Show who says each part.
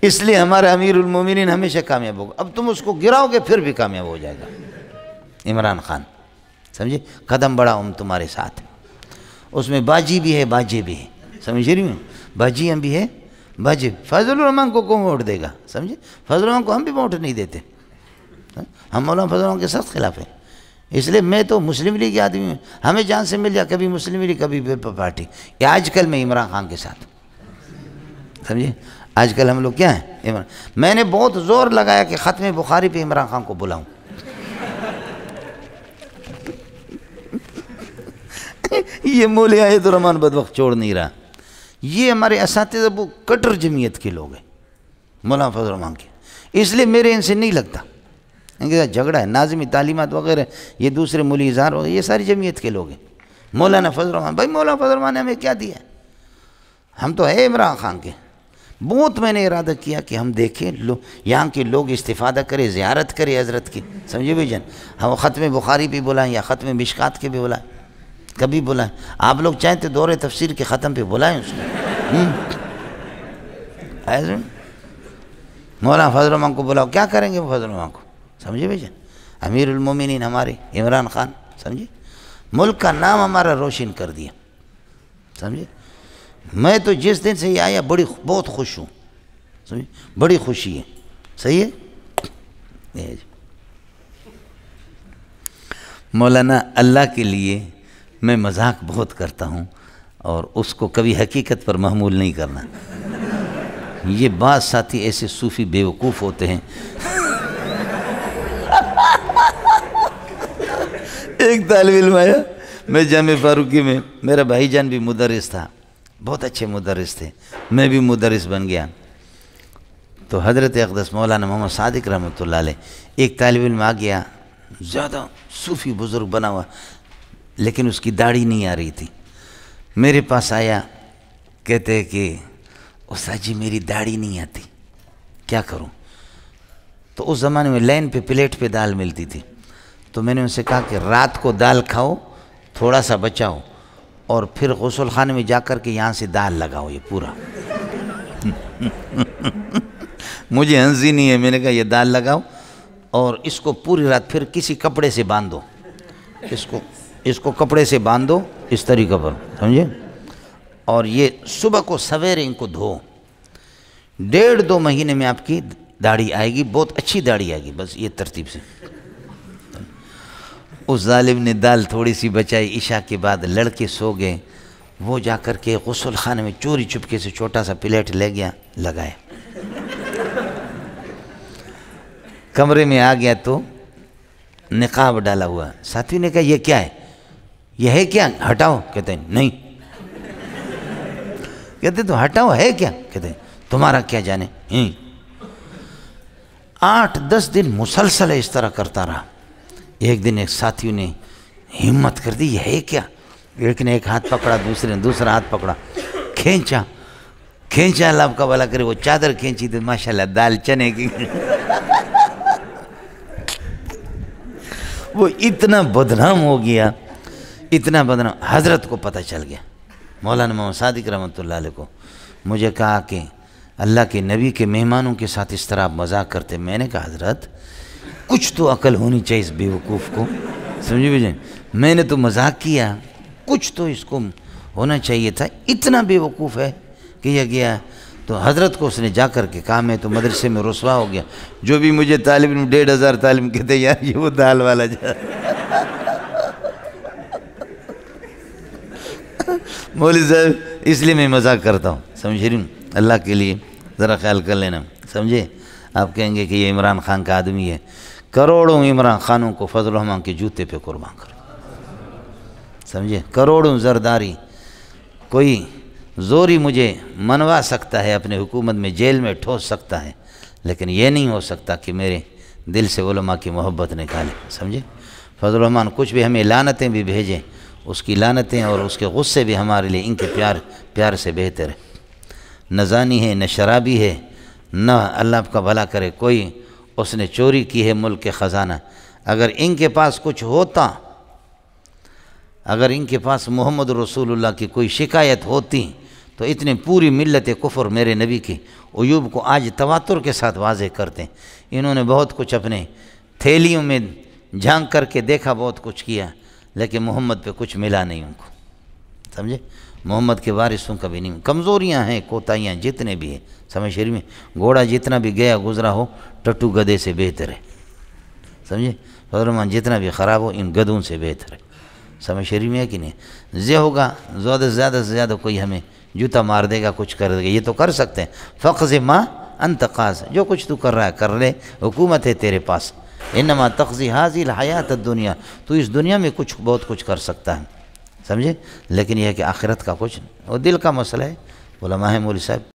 Speaker 1: اس لیے ہمارا امیر المومنین ہمیشہ کامیاب ہوگا. اب تم اس کو گراؤ گے پھر بھی کامیاب ہو جائے گا عمران خان. سمجھے؟ قدم بڑھاؤں تمہارے ساتھ. اس میں باجی بھی ہے باجے بھی ہے. سمجھ رہی ہوں؟ باجیاں بھی ہے باجے. فضل الرحمان کو کون ووٹ دے گا؟ سمجھے؟ فضل الرحمان کو ہم بھی ووٹ نہیں دیتے. ہم مولانا فضل الرحمان کے سخت خلاف ہیں. اس لیے میں تو مسلم لیگ کے آدمی ہوں. ہمیں جان سے مل جائے کبھی مسلم لیگ کبھی پیپل پارٹی. یہ آج کل میں عمران خان کے ساتھ. سمجھے؟ آج کل ہم لوگ کیا ہیں؟ میں نے بہت زور لگایا کہ ختم بخاری پہ عمران خان کو بلاؤں. یہ مولوی عید الرحمان بدبخت چھوڑ نہیں رہا. یہ ہمارے اساتذہ وہ کٹر جمعیت کے لوگ ہیں مولانا فضل الرحمان کے. اس لیے میرے ان سے نہیں لگتا. ان کے ساتھ جھگڑا ہے. ناظمی تعلیمات وغیرہ یہ دوسرے مولوی اظہار وغیرہ یہ ساری جمعیت کے لوگ ہیں. مولانا فضل الرحمان بھائی مولانا فضل الرحمان نے ہمیں کیا دیا؟ ہم تو ہے عمران خان کے. بہت میں نے ارادہ کیا کہ ہم دیکھیں یہاں کے لوگ استفادہ کرے زیارت کرے حضرت کی. سمجھے بھائی جان؟ ہم ختم بخاری پہ بلائیں یا ختم مشکات کے بھی بلائیں کبھی بلائیں. آپ لوگ چاہیں تو دور تفسیر کے ختم پہ بلائیں اس کو. مولانا فضل الرحمان کو بلاؤ. کیا کریں گے وہ فضل الرحمان کو؟ سمجھے بھائی جان؟ امیر المومنین ہمارے عمران خان. سمجھے؟ ملک کا نام ہمارا روشن کر دیا. سمجھے؟ میں تو جس دن سے یہ آیا بہت خوش ہوں. سمجھے؟ بڑی خوشی ہے. صحیح ہے؟ مولانا اللہ کے لیے میں مذاق بہت کرتا ہوں اور اس کو کبھی حقیقت پر محمول نہیں کرنا. یہ بعض ساتھی ایسے صوفی بیوقوف ہوتے ہیں. ایک طالب علم آیا میں جامع فاروقی میں. میرا بھائی جان بھی مدرس تھا. بہت اچھے مدرس تھے. میں بھی مدرس بن گیا. تو حضرت اقدس مولانا محمد صادق رحمۃ اللہ علیہ ایک طالب علم آ گیا زیادہ صوفی بزرگ بنا ہوا لیکن اس کی داڑھی نہیں آ رہی تھی. میرے پاس آیا کہتے کہ استاد جی میری داڑھی نہیں آتی کیا کروں؟ تو اس زمانے میں لین پہ پلیٹ پہ دال ملتی تھی. تو میں نے ان سے کہا کہ رات کو دال کھاؤ تھوڑا سا بچاؤ اور پھر غسل خانے میں جا کر کے یہاں سے دال لگاؤ یہ پورا. مجھے ہنسی نہیں ہے. میں نے کہا یہ دال لگاؤ اور اس کو پوری رات پھر کسی کپڑے سے باندھ دو. اس کو کپڑے سے باندھ دو اس طریقے پر. سمجھے؟ اور یہ صبح کو سویرے ان کو دھو. 1.5-2 مہینے میں آپ کی داڑھی آئے گی. بہت اچھی داڑھی آئے گی. بس یہ ترتیب سے. اس ظالم نے دال تھوڑی سی بچائی. عشاء کے بعد لڑکے سو گئے. وہ جا کر کے غسل خانے میں چوری چپکے سے چھوٹا سا پلیٹ لے گیا لگایا. کمرے میں آ گیا تو نقاب ڈالا ہوا. ساتھی نے کہا یہ کیا ہے؟ یہ ہے کیا؟ ہٹاؤ. کہتے ہیں نہیں. کہتے تو ہٹاؤ ہے کیا؟ کہتے ہیں تمہارا کیا جانے. 8-10 دن مسلسل اس طرح کرتا رہا. ایک دن ایک ساتھیوں نے ہمت کر دی یہ ہے کیا؟ ایک نے ایک ہاتھ پکڑا دوسرے نے دوسرا ہاتھ پکڑا کھینچا اللہ آپ کا بھلا کرے. وہ چادر کھینچی تو ماشاءاللہ دال چنے کی. وہ اتنا بدنام ہو گیا اتنا بدنام. حضرت کو پتہ چل گیا مولانا محمد صادق رحمۃ اللہ علیہ کو. مجھے کہا کہ اللہ کے نبی کے مہمانوں کے ساتھ اس طرح آپ مذاق کرتے. میں نے کہا حضرت کچھ تو عقل ہونی چاہیے اس بیوقوف کو. سمجھے بھائی؟ میں نے تو مذاق کیا کچھ تو اس کو ہونا چاہیے تھا. اتنا بیوقوف ہے کہ یہ گیا. تو حضرت کو اس نے جا کر کے کہا میں تو مدرسے میں رسوا ہو گیا. جو بھی مجھے طالب علم 1,500 طالب کہتے یار یہ وہ دال والا جا. مولوی صاحب اس لیے میں مذاق کرتا ہوں. سمجھ رہی ہوں؟ اللہ کے لیے ذرا خیال کر لینا. سمجھے؟ آپ کہیں گے کہ یہ عمران خان کا آدمی ہے. کروڑوں عمران خانوں کو فضل الرحمان کے جوتے پہ قربان کرو. سمجھے؟ کروڑوں زرداری. کوئی زوری مجھے منوا سکتا ہے اپنے حکومت میں جیل میں ٹھوس سکتا ہے لیکن یہ نہیں ہو سکتا کہ میرے دل سے علماء کی محبت نکالے. سمجھے؟ فضل الرحمان کچھ بھی ہمیں لعنتیں بھی بھیجیں اس کی لعنتیں اور اس کے غصے بھی ہمارے لیے ان کے پیار سے بہتر ہے. نہ زانی ہے نہ شرابی ہے نہ اللہ آپ کا بھلا کرے کوئی اس نے چوری کی ہے ملک کے خزانہ. اگر ان کے پاس کچھ ہوتا اگر ان کے پاس محمد رسول اللہ کی کوئی شکایت ہوتی تو اتنے پوری ملت کفر میرے نبی کی عیوب کو آج تواتر کے ساتھ واضح کرتے ہیں۔ انہوں نے بہت کچھ اپنے تھیلیوں میں جھانک کر کے دیکھا، بہت کچھ کیا، لیکن محمد پہ کچھ ملا نہیں ان کو، سمجھے؟ محمد کے وارثوں کا بھی نہیں، کمزوریاں ہیں، کوتاہیاں جتنے بھی ہیں، سمجھ شریف میں گھوڑا جتنا بھی گیا گزرا ہو ٹٹو گدے سے بہتر ہے، سمجھے؟ فرمان جتنا بھی خراب ہو ان گدوں سے بہتر ہے، سمجھ شریف میں ہے کہ نہیں؟ یہ ہوگا زیادہ سے زیادہ کوئی ہمیں جوتا مار دے گا، کچھ کر دے گا، یہ تو کر سکتے ہیں۔ فقض ما انت قاض، جو کچھ تو کر رہا ہے کر لے، حکومت ہے تیرے پاس، انما تقضی هذه الحیات الدنیا، تو اس دنیا میں بہت کچھ کر سکتا ہے، سمجھے؟ لیکن یہ ہے کہ آخرت کا کچھ، اور دل کا مسئلہ ہے، علماء ہیں مولوی صاحب